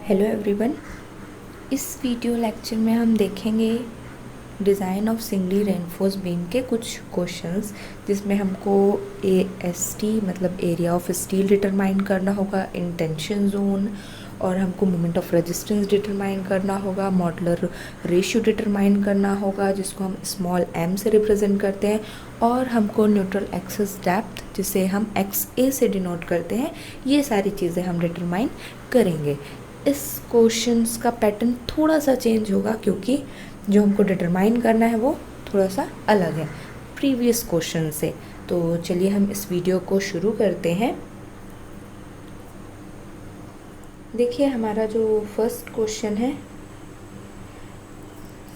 Hello everyone. इस video lecture में हम देखेंगे design of singly reinforce beam के कुछ क्वेश्चंस, जिसमें हमको AST मतलब एरिया ऑफ स्टील डिटरमाइन करना होगा, इन टेंशन जोन, और हमको मोमेंट ऑफ रेजिस्टेंस डिटरमाइन करना होगा, मॉडुलर रेशियो डिटरमाइन करना होगा जिसको हम स्मॉल m से रिप्रेजेंट करते हैं, और हमको न्यूट्रल एक्सिस डेप्थ जिसे हम XA से डिनोट करते हैं, ये सारी चीज़ें हम डिटरमाइन करेंगे। इस क्वेश्चंस का पैटर्न थोड़ा सा चेंज होगा क्योंकि जो हमको डिटरमाइन करना है वो थोड़ा सा अलग है प्रीवियस क्वेश्चन से। तो चलिए हम इस वीडियो को शुरू करते हैं। देखिए हमारा जो फर्स्ट क्वेश्चन है,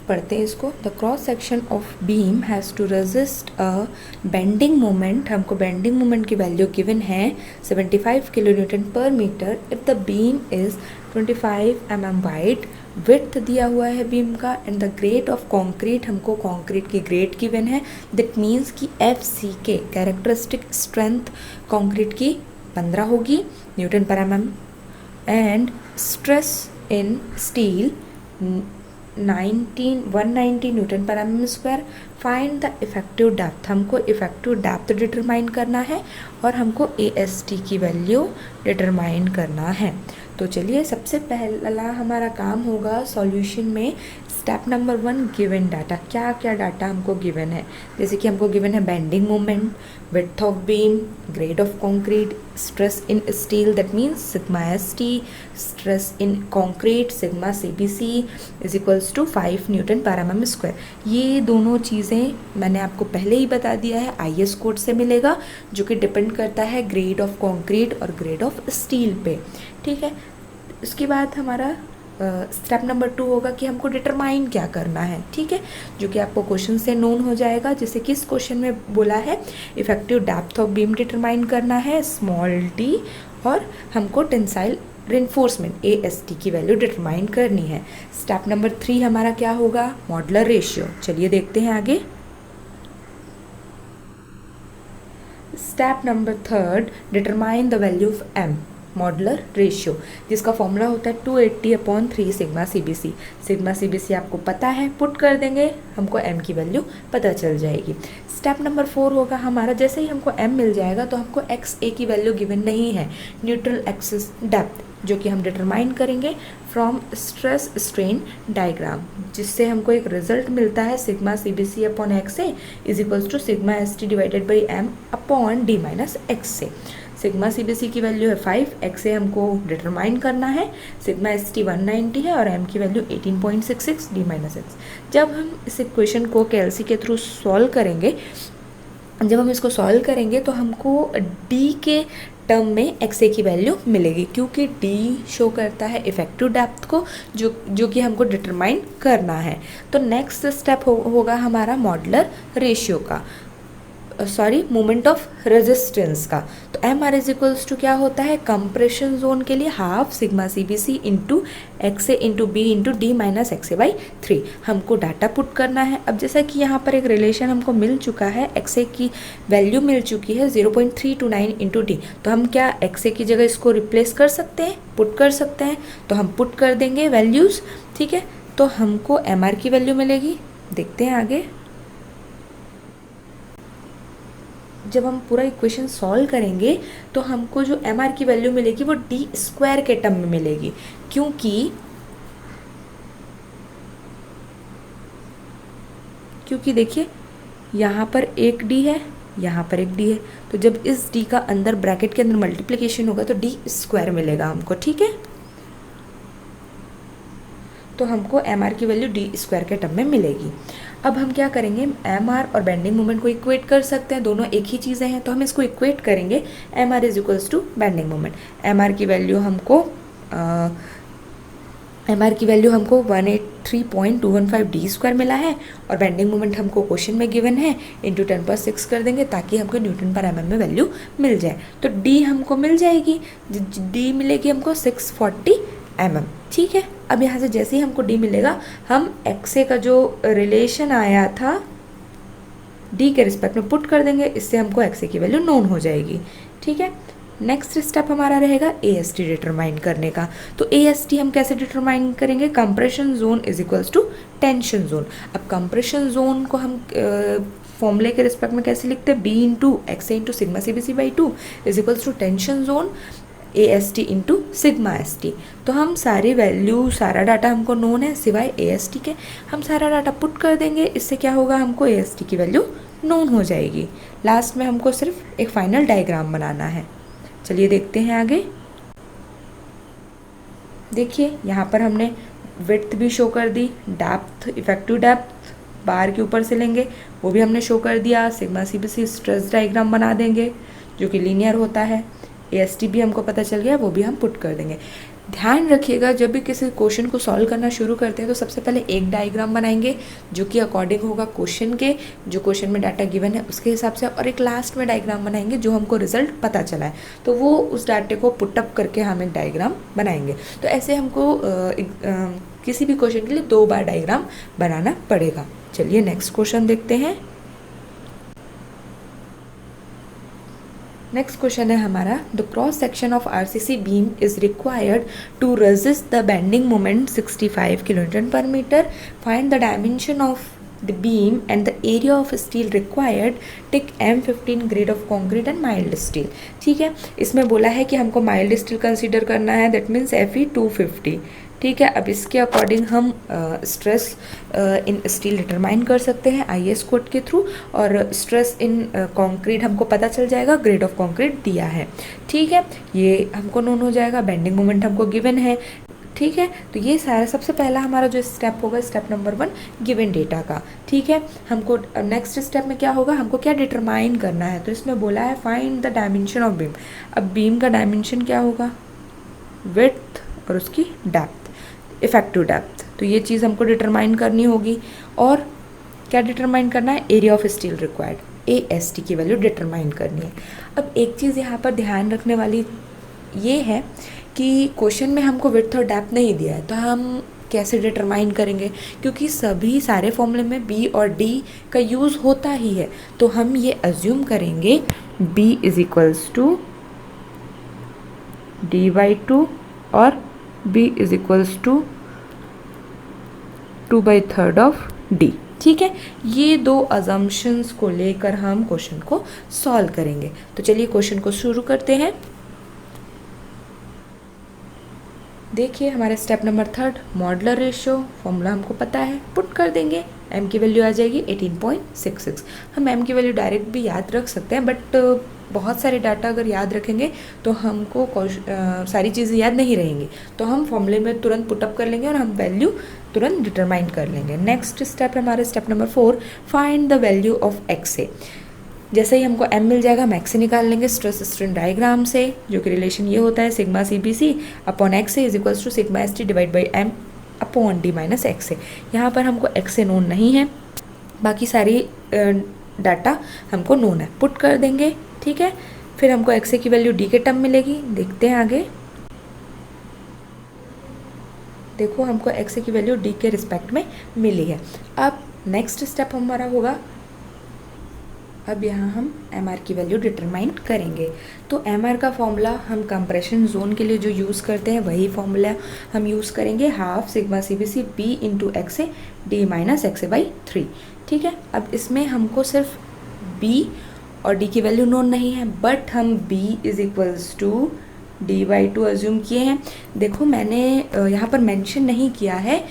पढ़ते हैं इसको। The cross section of beam has to resist a bending moment. हमको बेंडिंग मोमेंट की वैल्यू गिवन है 75 kilo newton per metre if the beam is 25 mm wide. Width दिया हुआ है बीम का, and the grade of concrete, हमको concrete की grade given है। दैट मीन्स कि FCK कैरेक्टरिस्टिक स्ट्रेंथ कॉन्क्रीट की 15 होगी newton per mm, and stress in steel 190 Newton per mm square. Find the effective depth, हमको इफेक्टिव डेप्थ डिटरमाइन करना है और हमको AST की वैल्यू डिटरमाइन करना है। तो चलिए सबसे पहला हमारा काम होगा सॉल्यूशन में स्टेप नंबर 1, गिवन डाटा। क्या क्या डाटा हमको गिवन है, जैसे कि हमको गिवन है bending moment, width of beam, grade of concrete, stress in steel that means sigma ST, stress in concrete sigma CBC is equals to 5 newton per mm square. ये दोनों चीज़ें मैंने आपको पहले ही बता दिया है, IS कोड से मिलेगा, जो कि डिपेंड करता है ग्रेड ऑफ कंक्रीट और ग्रेड ऑफ स्टील पे। ठीक है, उसके बाद हमारा स्टेप नंबर 2 होगा कि हमको डिटरमाइन क्या करना है। ठीक है, जो कि आपको क्वेश्चन से नोन हो जाएगा। जैसे कि इस क्वेश्चन में बोला है effective depth of beam determine करना है स्मॉल d, और हमको टेंसाइल रेनफोर्समेंट AST की वैल्यू डिटरमाइन करनी है। स्टेप नंबर 3 हमारा क्या होगा, मॉडुलर रेशियो। चलिए देखते हैं आगे। Step number 3, determine the value of m modular ratio, जिसका फॉर्मूला होता है 280/3 सिग्मा CBC। सिग्मा CBC आपको पता है, पुट कर देंगे, हमको m की वैल्यू पता चल जाएगी। स्टेप नंबर 4 होगा हमारा, जैसे ही हमको m मिल जाएगा तो हमको XA की वैल्यू गिवन नहीं है, न्यूट्रल एक्सिस डेप्थ, जो कि हम डिटरमाइन करेंगे फ्रॉम स्ट्रेस स्ट्रेन डायग्राम, जिससे हमको एक रिजल्ट मिलता है sigma CBC/XA is equals to sigma ST divided by m/d minus XA। Sigma CBC की वैल्यू है 5, XA हमको डिटरमाइन करना है, सिग्मा ST 190 है और m की वैल्यू 18.66 d माइनस x। जब हम इस इक्वेशन को KLC के थ्रू सॉल्व करेंगे, जब हम इसको सॉल्व करेंगे तो हमको d के टर्म में XA की वैल्यू मिलेगी, क्योंकि d शो करता है इफेक्टिव डेप्थ को, जो कि हमको डिटरमाइन करना है। तो नेक्स्ट स्टेप होगा हमारा मॉडुलर रेशियो का, सॉरी मोमेंट ऑफ रेजिस्टेंस का। तो MR इज इक्वल्स टू क्या होता है, कंप्रेशन जोन के लिए half sigma CBC into XA into B into D minus XA/3। हमको डाटा पुट करना है। अब जैसा कि यहाँ पर एक रिलेशन हमको मिल चुका है, XA की वैल्यू मिल चुकी है 0.329 इंटू D, तो हम क्या XA की जगह इसको रिप्लेस कर सकते हैं, पुट कर सकते हैं। तो हम पुट कर देंगे वैल्यूज़। ठीक है, तो हमको MR की वैल्यू मिलेगी। देखते हैं आगे। जब हम पूरा इक्वेशन सॉल्व करेंगे तो हमको जो MR की वैल्यू मिलेगी वो D स्क्वायर के टर्म में मिलेगी, क्योंकि देखिए यहाँ पर एक D है, यहाँ पर एक D है, तो जब इस D का अंदर ब्रैकेट के अंदर मल्टीप्लिकेशन होगा तो D स्क्वायर मिलेगा हमको। ठीक है, तो हमको MR की वैल्यू D स्क्वायर के टर्म में मिलेगी। अब हम क्या करेंगे, MR और बेंडिंग मोमेंट को इक्वेट कर सकते हैं, दोनों एक ही चीज़ें हैं, तो हम इसको इक्वेट करेंगे। MR is equals to bending moment. MR की वैल्यू हमको 183.215 D स्क्वायर मिला है, और बेंडिंग मोमेंट हमको क्वेश्चन में गिवन है, इंटू 10/6 कर देंगे ताकि हमको न्यूटन पर mm में वैल्यू मिल जाए। तो D हमको मिल जाएगी, D मिलेगी हमको 640 mm। ठीक है, अब यहाँ से जैसे ही हमको D मिलेगा, हम XA का जो रिलेशन आया था D के रिस्पेक्ट में पुट कर देंगे, इससे हमको XA की वैल्यू नोन हो जाएगी। ठीक है, नेक्स्ट स्टेप हमारा रहेगा ए एस टी डिटरमाइन करने का। तो ए एस टी हम कैसे डिटरमाइन करेंगे, compression zone is equals to tension zone. अब कंप्रेशन जोन को हम फॉर्मूले के रिस्पेक्ट में कैसे लिखते हैं, B into x A into sigma C B C by two is equals to tension zone A S T into sigma S T. तो हम सारी वैल्यू, सारा डाटा हमको नोन है सिवाय ए एस टी के, हम सारा डाटा पुट कर देंगे। इससे क्या होगा, हमको ए एस टी की वैल्यू नोन हो जाएगी। लास्ट में हमको सिर्फ एक फाइनल डायग्राम बनाना है। चलिए देखते हैं आगे। देखिए यहाँ पर हमने विड्थ भी शो कर दी, डेप्थ, इफेक्टिव डेप्थ बार के ऊपर से लेंगे वो भी हमने शो कर दिया। Sigma C B C stress diagram बना देंगे जो कि लीनियर होता है। ए एस टी भी हमको पता चल गया, वो भी हम पुट कर देंगे। ध्यान रखिएगा, जब भी किसी क्वेश्चन को सॉल्व करना शुरू करते हैं तो सबसे पहले एक डायग्राम बनाएंगे जो कि अकॉर्डिंग होगा क्वेश्चन के, जो क्वेश्चन में डाटा गिवन है उसके हिसाब से, और एक लास्ट में डायग्राम बनाएंगे जो हमको रिजल्ट पता चला है, तो वो उस डाटे को पुटअप करके हम एक डायग्राम बनाएंगे। तो ऐसे हमको किसी भी क्वेश्चन के लिए 2 बार डायग्राम बनाना पड़ेगा। चलिए नेक्स्ट क्वेश्चन देखते हैं। नेक्स्ट क्वेश्चन है हमारा, the cross section of RCC beam is required to resist the bending moment 65 kilonewton per metre. Find the dimension of the beam and the area of steel required, tick M15 grade of concrete and mild steel. ठीक है, इसमें बोला है कि हमको mild steel consider करना है, that means Fe 250। ठीक है, अब इसके अकॉर्डिंग हम स्ट्रेस इन स्टील डिटरमाइन कर सकते हैं IS कोड के थ्रू, और स्ट्रेस इन कंक्रीट हमको पता चल जाएगा, ग्रेड ऑफ कंक्रीट दिया है। ठीक है, ये हमको नोन हो जाएगा, बेंडिंग मोमेंट हमको गिवन है। ठीक है, तो ये सारा सबसे पहला हमारा जो स्टेप होगा, स्टेप नंबर 1 गिवन डेटा का। ठीक है, हमको नेक्स्ट स्टेप में क्या होगा, हमको क्या डिटरमाइन करना है। तो इसमें बोला है find the dimension of beam. अब बीम का डायमेंशन क्या होगा, विड्थ और उसकी डेप्थ, इफेक्टिव डेप्थ। तो ये चीज़ हमको डिटरमाइन करनी होगी। और क्या डिटरमाइन करना है, area of steel required, AST की वैल्यू डिटरमाइन करनी है। अब एक चीज़ यहाँ पर ध्यान रखने वाली ये है कि क्वेश्चन में हमको विड्थ और डेप्थ नहीं दिया है, तो हम कैसे डिटरमाइन करेंगे, क्योंकि सभी सारे फॉर्मूले में B और D का यूज़ होता ही है। तो हम ये अज्यूम करेंगे B is equals to D/2 और B is equals to 2/3 of D। ठीक है, ये 2 अजम्पशंस को लेकर हम क्वेश्चन को सॉल्व करेंगे। तो चलिए क्वेश्चन को शुरू करते हैं। देखिए हमारे step number 3, modular ratio formula हमको पता है, पुट कर देंगे। M की वैल्यू आ जाएगी 18.66। हम M की वैल्यू डायरेक्ट भी याद रख सकते हैं, बट बहुत सारे डाटा अगर याद रखेंगे तो हमको सारी चीज़ें याद नहीं रहेंगी, तो हम फॉर्मूले में तुरंत पुटअप कर लेंगे और हम वैल्यू तुरंत डिटरमाइन कर लेंगे। नेक्स्ट स्टेप हमारे step number 4, find the value of XA। जैसे ही हमको M मिल जाएगा, हम XA निकाल लेंगे स्ट्रेस स्ट्रेन डायग्राम से, जो कि रिलेशन ये होता है sigma CBC upon XA is equals to sigma ST divide by M upon D minus XA। यहाँ पर हमको XA नोन नहीं है, बाकी सारी डाटा हमको नोन है, पुट कर देंगे। ठीक है, फिर हमको XA की वैल्यू D के टर्म मिलेगी। देखते हैं आगे। देखो हमको XA की वैल्यू D के रिस्पेक्ट में मिली है। अब नेक्स्ट स्टेप हमारा होगा, अब यहाँ हम MR की वैल्यू डिटरमाइन करेंगे। तो MR का फॉर्मूला हम कंप्रेशन जोन के लिए जो यूज़ करते हैं वही फॉर्मूला हम यूज़ करेंगे, half sigma CBC B into XA D minus XA by 3। ठीक है, अब इसमें हमको सिर्फ B और D की वैल्यू नोन नहीं है, बट हम B is equals to D/2 assume किए हैं। देखो मैंने यहाँ पर मेंशन नहीं किया है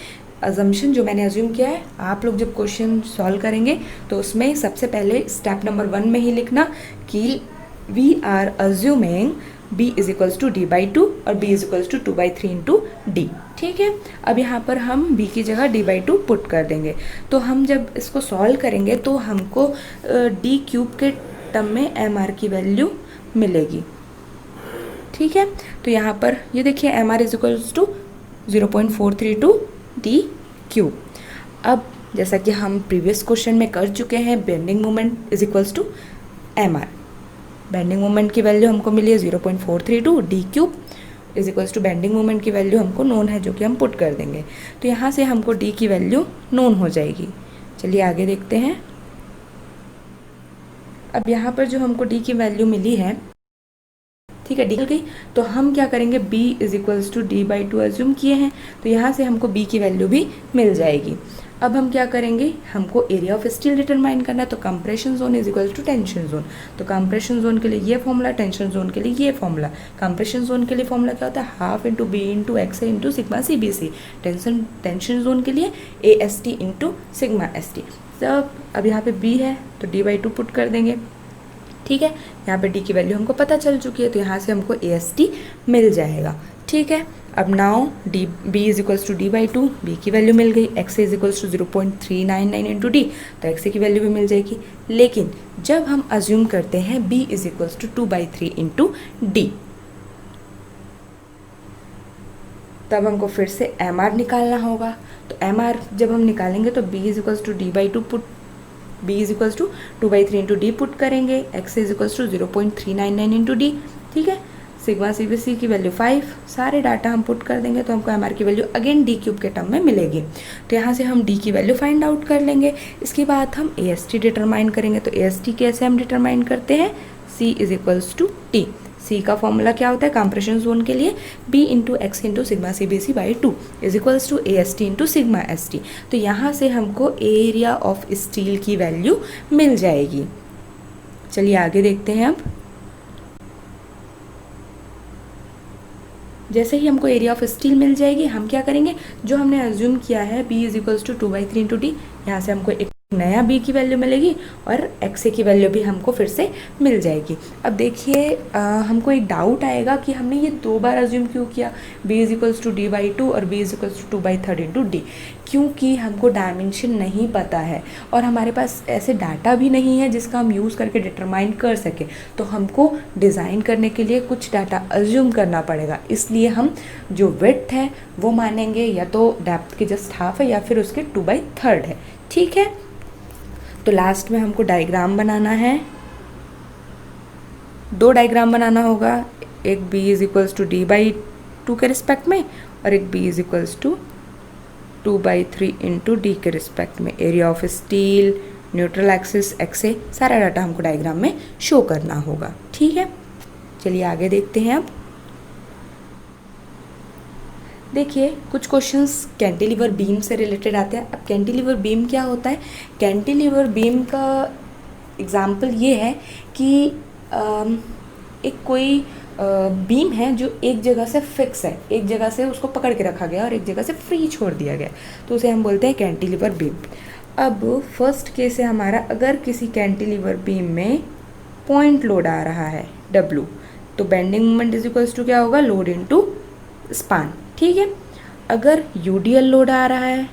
अजम्पशन जो मैंने अज्यूम किया है। आप लोग जब क्वेश्चन सॉल्व करेंगे तो उसमें सबसे पहले स्टेप नंबर 1 में ही लिखना कि we are assuming B is equals to D/2 और B is equals to 2/3 into D। ठीक है, अब यहाँ पर हम B की जगह D/2 पुट कर देंगे। तो हम जब इसको सॉल्व करेंगे तो हमको D³ के टर्म में MR की वैल्यू मिलेगी। ठीक है, तो यहाँ पर ये देखिए MR is equals to 0.432 D³। अब जैसा कि हम प्रीवियस क्वेश्चन में कर चुके हैं, bending moment is equals to MR। Bending moment की वैल्यू हमको मिली है 0.432, D³ is equals to bending moment की वैल्यू हमको नोन है जो कि हम पुट कर देंगे। तो यहाँ से हमको D की वैल्यू नोन हो जाएगी। चलिए आगे देखते हैं। अब यहाँ पर जो हमको D की वैल्यू मिली है, ठीक है, डी निकल गई। तो हम क्या करेंगे, b is equals to D by two assume किए हैं, तो यहाँ से हमको b की वैल्यू भी मिल जाएगी। अब हम क्या करेंगे, हमको एरिया ऑफ स्टील डिटरमाइन करना है, तो compression zone is equal to tension zone. तो कंप्रेशन जोन के लिए ये फॉर्मूला, टेंशन जोन के लिए ये फॉर्मूला। कंप्रेशन जोन के लिए फॉर्मूला क्या होता है, half into b into x into sigma C B c. Tension zone के लिए A S T into sigma S t. अब यहाँ पे बी है तो डी बाई टू पुट कर देंगे, ठीक है। यहाँ पे डी की वैल्यू हमको पता चल चुकी है, तो यहाँ से हमको ए एस टी मिल जाएगा, ठीक है। अब now d b is equals to D by two, b की वैल्यू मिल गई। X is equals to 0.399 into d, तो एक्स की वैल्यू भी मिल जाएगी। लेकिन जब हम अज्यूम करते हैं b is equals to 2/3 into d, तब हमको फिर से एम आर निकालना होगा। तो एम आर जब हम निकालेंगे तो B is equals to D by two put, B is equals to 2/3 into D put करेंगे। X is equals to 0.399 into D, ठीक है। सिग्मा सी बी सी की वैल्यू 5, सारे डाटा हम पुट कर देंगे तो हमको एम आर की वैल्यू अगेन डी क्यूब के टर्म में मिलेगी। तो यहाँ से हम डी की वैल्यू फाइंड आउट कर लेंगे। इसके बाद हम ए एस टी डिटरमाइन करेंगे। तो ए एस टी कैसे हम डिटरमाइन करते हैं, C is equals to T. C का फॉर्मूला क्या होता है कंप्रेशन जोन के लिए, B into x into sigma C B C by two is equals to A S T into sigma S T. तो यहाँ से हमको एरिया ऑफ स्टील की वैल्यू मिल जाएगी। चलिए आगे देखते हैं। अब जैसे ही हमको एरिया ऑफ स्टील मिल जाएगी, हम क्या करेंगे, जो हमने अज्यूम किया है b is equals to 2/3 into d, यहाँ से हमको एक नया b की वैल्यू मिलेगी और x की वैल्यू भी हमको फिर से मिल जाएगी। अब देखिए हमको एक डाउट आएगा कि हमने ये 2 बार अज्यूम क्यों किया, b is equals to D by two और b is equals to 2/3 into d, क्योंकि हमको डायमेंशन नहीं पता है और हमारे पास ऐसे डाटा भी नहीं है जिसका हम यूज़ करके डिटरमाइन कर सकें। तो हमको डिज़ाइन करने के लिए कुछ डाटा अज्यूम करना पड़ेगा, इसलिए हम जो विड्थ है वो मानेंगे या तो डेप्थ के जस्ट हाफ है या फिर उसके 2/3 है, ठीक है। तो लास्ट में हमको डायग्राम बनाना है, 2 डायग्राम बनाना होगा, एक b is equals to D by two के रिस्पेक्ट में और एक b is equals to 2/3 into D के रिस्पेक्ट में। Area of steel, neutral axis, एक्से, सारा डाटा हमको डायग्राम में शो करना होगा, ठीक है। चलिए आगे देखते हैं। अब देखिए कुछ क्वेश्चंस कैंटिलीवर बीम से रिलेटेड आते हैं। अब कैंटिलीवर बीम क्या होता है, कैंटिलीवर बीम का एग्जांपल ये है कि एक कोई बीम है जो एक जगह से फिक्स है, एक जगह से उसको पकड़ के रखा गया और एक जगह से फ्री छोड़ दिया गया, तो उसे हम बोलते हैं कैंटिलीवर बीम। अब फर्स्ट केस है हमारा, अगर किसी कैंटिलीवर बीम में पॉइंट लोड आ रहा है W, तो bending moment is equals to क्या होगा, लोड इनटू स्पान, ठीक है। अगर यूडीएल लोड आ रहा है,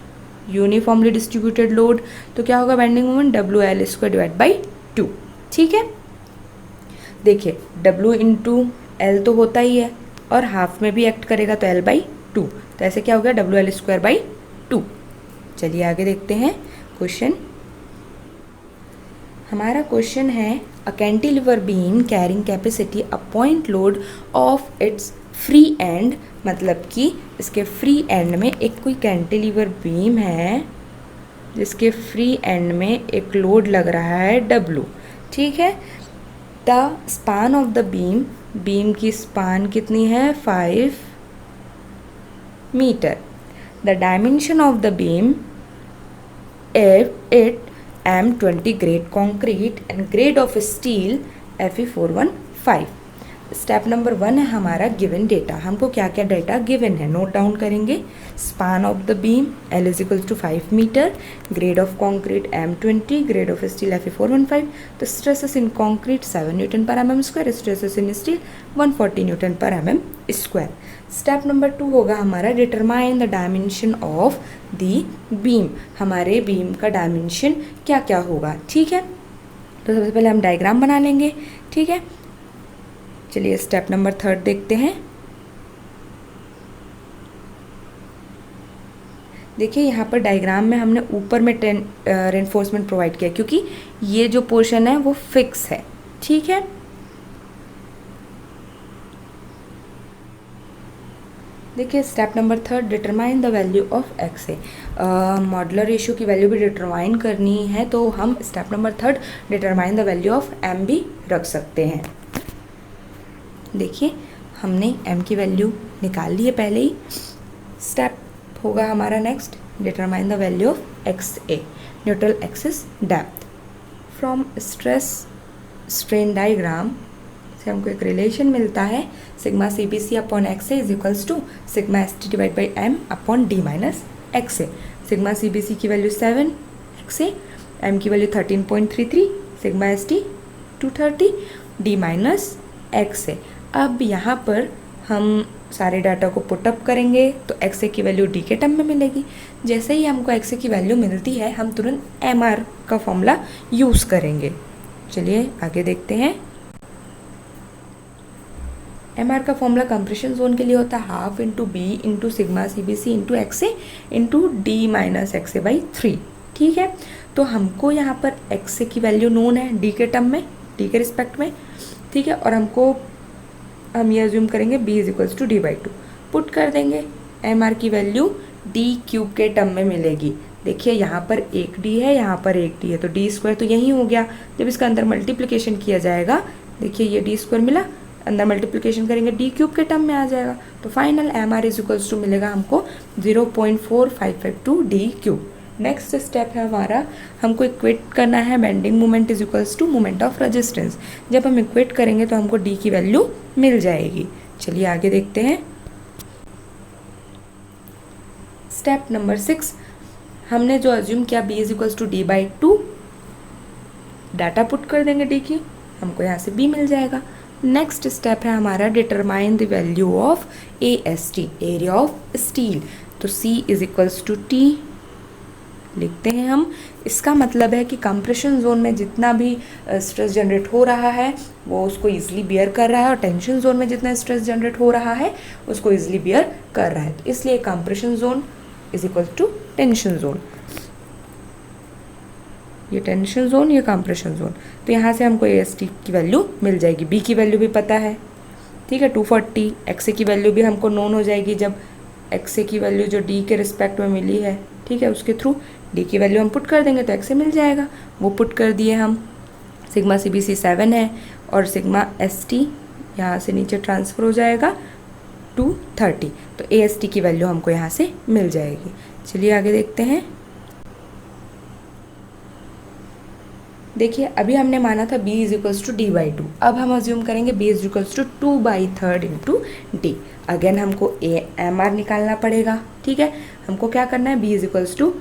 यूनिफॉर्मली डिस्ट्रीब्यूटेड लोड, तो क्या होगा, bending moment WL² divide by 2, ठीक है। देखिए W इंटू एल तो होता ही है और हाफ में भी एक्ट करेगा तो L/2, तो ऐसे क्या हो गया, WL² बाई 2। चलिए आगे देखते हैं क्वेश्चन। हमारा क्वेश्चन है, अ cantilever beam carrying capacity a point load of its free and, मतलब कि इसके फ्री एंड में एक कोई कैंटिलीवर बीम है जिसके फ्री एंड में एक लोड लग रहा है W, ठीक है। The span of the beam, beam की स्पान कितनी है, 5 metre. The dimension of the beam it M20 grade concrete and grade of steel Fe415। Step number 1 है हमारा गिवन डेटा, हमको क्या क्या डेटा गिवन है नोट डाउन करेंगे। Span of the beam L is equals to 5 metre, grade of concrete M20, grade of steel Fe415, तो stresses इन concrete 7 Newton पर mm², stresses इन steel 140 Newton पर mm²। स्टेप नंबर 2 होगा हमारा determine the dimension of the beam, हमारे beam का dimension क्या क्या होगा, ठीक है। तो सबसे पहले हम डायग्राम बना लेंगे, ठीक है। चलिए स्टेप नंबर 3 देखते हैं। देखिए यहाँ पर डायग्राम में हमने ऊपर में रेनफोर्समेंट प्रोवाइड किया क्योंकि ये जो पोर्शन है वो फिक्स है, ठीक है। देखिए step number 3 determine the value of x है, मॉडुलर रेशियो की वैल्यू भी डिटरमाइन करनी है, तो हम step number 3 determine the value of m भी रख सकते हैं। देखिए हमने m की वैल्यू निकाल ली है पहले ही। स्टेप होगा हमारा next, determine the value of X A, neutral axis depth. From stress strain diagram से हमको एक रिलेशन मिलता है, sigma C B C upon X A is equals to sigma S T divide by M upon D minus x A. Sigma C B C की value 7 X A, M की value 13.33, sigma S T 230, D minus x A. अब यहाँ पर हम सारे data को put up करेंगे तो एक्स ए की वैल्यू डी के टर्म में मिलेगी। जैसे ही हमको एक्स ए की वैल्यू मिलती है हम तुरंत एम आर का फॉर्मूला यूज़ करेंगे। चलिए आगे देखते हैं। एम आर का फॉर्मूला कंप्रेशन जोन के लिए होता है half into b into sigma C B c into x A into d minus x a by 3। ठीक है, तो हमको यहाँ पर एक्स ए की वैल्यू नोन है डी के टर्म में, डी के रिस्पेक्ट में। ठीक है, और हम ये अज्यूम करेंगे b is equals to D by 2, put कर देंगे। एम आर की वैल्यू डी क्यूब के टर्म में मिलेगी। देखिए यहाँ पर एक d है, यहाँ पर एक d है, तो डी स्क्वायर तो यही हो गया। जब इसका अंदर मल्टीप्लिकेशन किया जाएगा, देखिए ये डी स्क्वायर मिला, अंदर मल्टीप्लिकेशन करेंगे डी क्यूब के टर्म में आ जाएगा। तो final M R is equals to मिलेगा हमको 0.4552 डी क्यूब। नेक्स्ट स्टेप है हमारा, हमको इक्वेट करना है bending moment is equals to moment of resistance. जब हम इक्वेट करेंगे तो हमको डी की वैल्यू मिल जाएगी। चलिए आगे देखते हैं। स्टेप नंबर 6, हमने जो अज्यूम किया b is equals to D by 2, data put कर देंगे d की, हमको यहाँ से b मिल जाएगा। नेक्स्ट स्टेप है हमारा determine the value of AST, area of steel. तो c is equals to t लिखते हैं हम। इसका मतलब है कि कंप्रेशन जोन में जितना भी स्ट्रेस जनरेट हो रहा है वो उसको इजीली बियर कर रहा है, और टेंशन जोन में जितना स्ट्रेस जनरेट हो रहा है उसको इजीली बियर कर रहा है। तो इसलिए compression zone is equal to tension zone, ये टेंशन जोन, ये कंप्रेशन जोन। तो यहाँ से हमको AST की वैल्यू मिल जाएगी। B की वैल्यू भी पता है, ठीक है 240। XA की वैल्यू भी हमको नोन हो जाएगी जब XA की वैल्यू जो D के रिस्पेक्ट में मिली है, ठीक है, उसके थ्रू D की वैल्यू हम पुट कर देंगे तो XA मिल जाएगा। वो पुट कर दिए हम। सिग्मा CBC 7 है और सिग्मा ST यहाँ से नीचे ट्रांसफ़र हो जाएगा 230, तो AST की वैल्यू हमको यहाँ से मिल जाएगी। चलिए आगे देखते हैं। देखिए अभी हमने माना था b is equals to D by 2, अब हम अज्यूम करेंगे b is equals to 2/3 into d. Again हमको एम आर निकालना पड़ेगा। ठीक है, हमको क्या करना है, b is equals to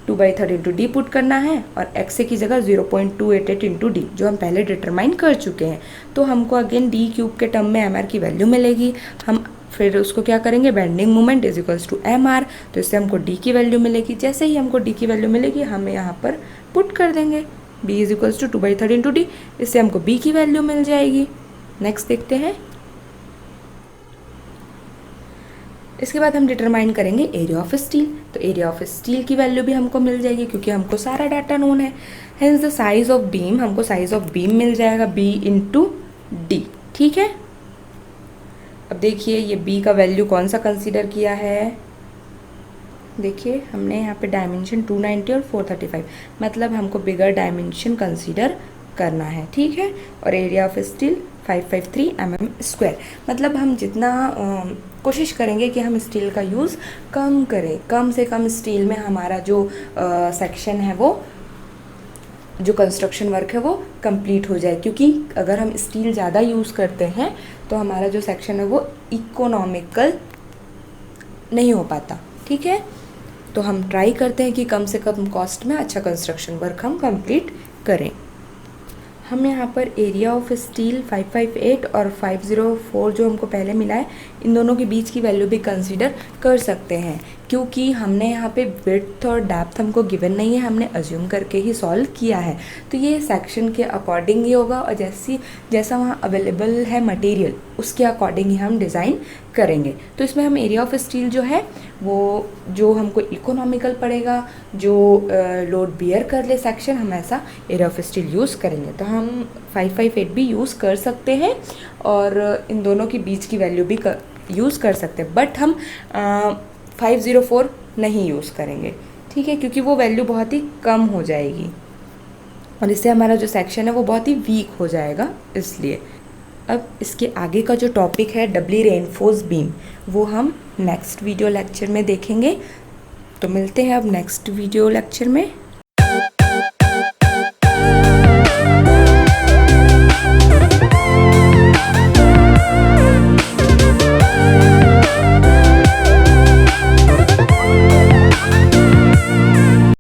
2/3 into D put करना है और एक्स की जगह 0.288 इंटू डी जो हम पहले डिटरमाइन कर चुके हैं। तो हमको अगेन डी क्यूब के टर्म में एम आर की वैल्यू मिलेगी। हम फिर उसको क्या करेंगे, bending moment is equals to M R, तो इससे हमको डी की वैल्यू मिलेगी। जैसे ही हमको डी की वैल्यू मिलेगी हम यहाँ पर पुट कर देंगे b is equals to 2/3 into d, इससे हमको b की वैल्यू मिल जाएगी। नेक्स्ट देखते हैं। इसके बाद हम डिटरमाइन करेंगे एरिया ऑफ स्टील। तो एरिया ऑफ स्टील की वैल्यू भी हमको मिल जाएगी क्योंकि हमको सारा डाटा नोन है। Hence the size of beam, हमको साइज ऑफ बीम मिल जाएगा b इंटू डी। ठीक है, अब देखिए ये b का वैल्यू कौन सा कंसीडर किया है। देखिए हमने यहाँ पे डायमेंशन 290 और 435, मतलब हमको बिगर डायमेंशन कंसीडर करना है। ठीक है, और एरिया ऑफ स्टील 553 mm², मतलब हम जितना कोशिश करेंगे कि हम स्टील का यूज़ कम करें, कम से कम स्टील में हमारा जो सेक्शन है वो, जो कंस्ट्रक्शन वर्क है वो कंप्लीट हो जाए। क्योंकि अगर हम स्टील ज़्यादा यूज़ करते हैं तो हमारा जो सेक्शन है वो इकोनॉमिकल नहीं हो पाता। ठीक है, तो हम ट्राई करते हैं कि कम से कम कॉस्ट में अच्छा कंस्ट्रक्शन वर्क हम कंप्लीट करें। हम यहाँ पर एरिया ऑफ स्टील 558 और 504 जो हमको पहले मिला है, इन दोनों के बीच की वैल्यू भी कंसीडर कर सकते हैं क्योंकि हमने यहाँ पे विड्थ और डेप्थ हमको गिवन नहीं है, हमने अज्यूम करके ही सॉल्व किया है। तो ये सेक्शन के अकॉर्डिंग ही होगा और जैसा वहाँ अवेलेबल है मटेरियल उसके अकॉर्डिंग ही हम डिज़ाइन करेंगे। तो इसमें हम एरिया ऑफ स्टील जो है वो जो हमको इकोनॉमिकल पड़ेगा, जो लोड बियर कर ले सेक्शन, हम ऐसा एरिया ऑफ स्टील यूज़ करेंगे। तो हम 558 भी यूज़ कर सकते हैं और इन दोनों के बीच की वैल्यू भी यूज़ कर सकते हैं, बट हम 504 नहीं यूज़ करेंगे। ठीक है, क्योंकि वो वैल्यू बहुत ही कम हो जाएगी और इससे हमारा जो सेक्शन है वो बहुत ही वीक हो जाएगा। इसलिए अब इसके आगे का जो टॉपिक है डबली रेनफोर्स बीम, वो हम नेक्स्ट वीडियो लेक्चर में देखेंगे। तो मिलते हैं अब नेक्स्ट वीडियो लेक्चर में।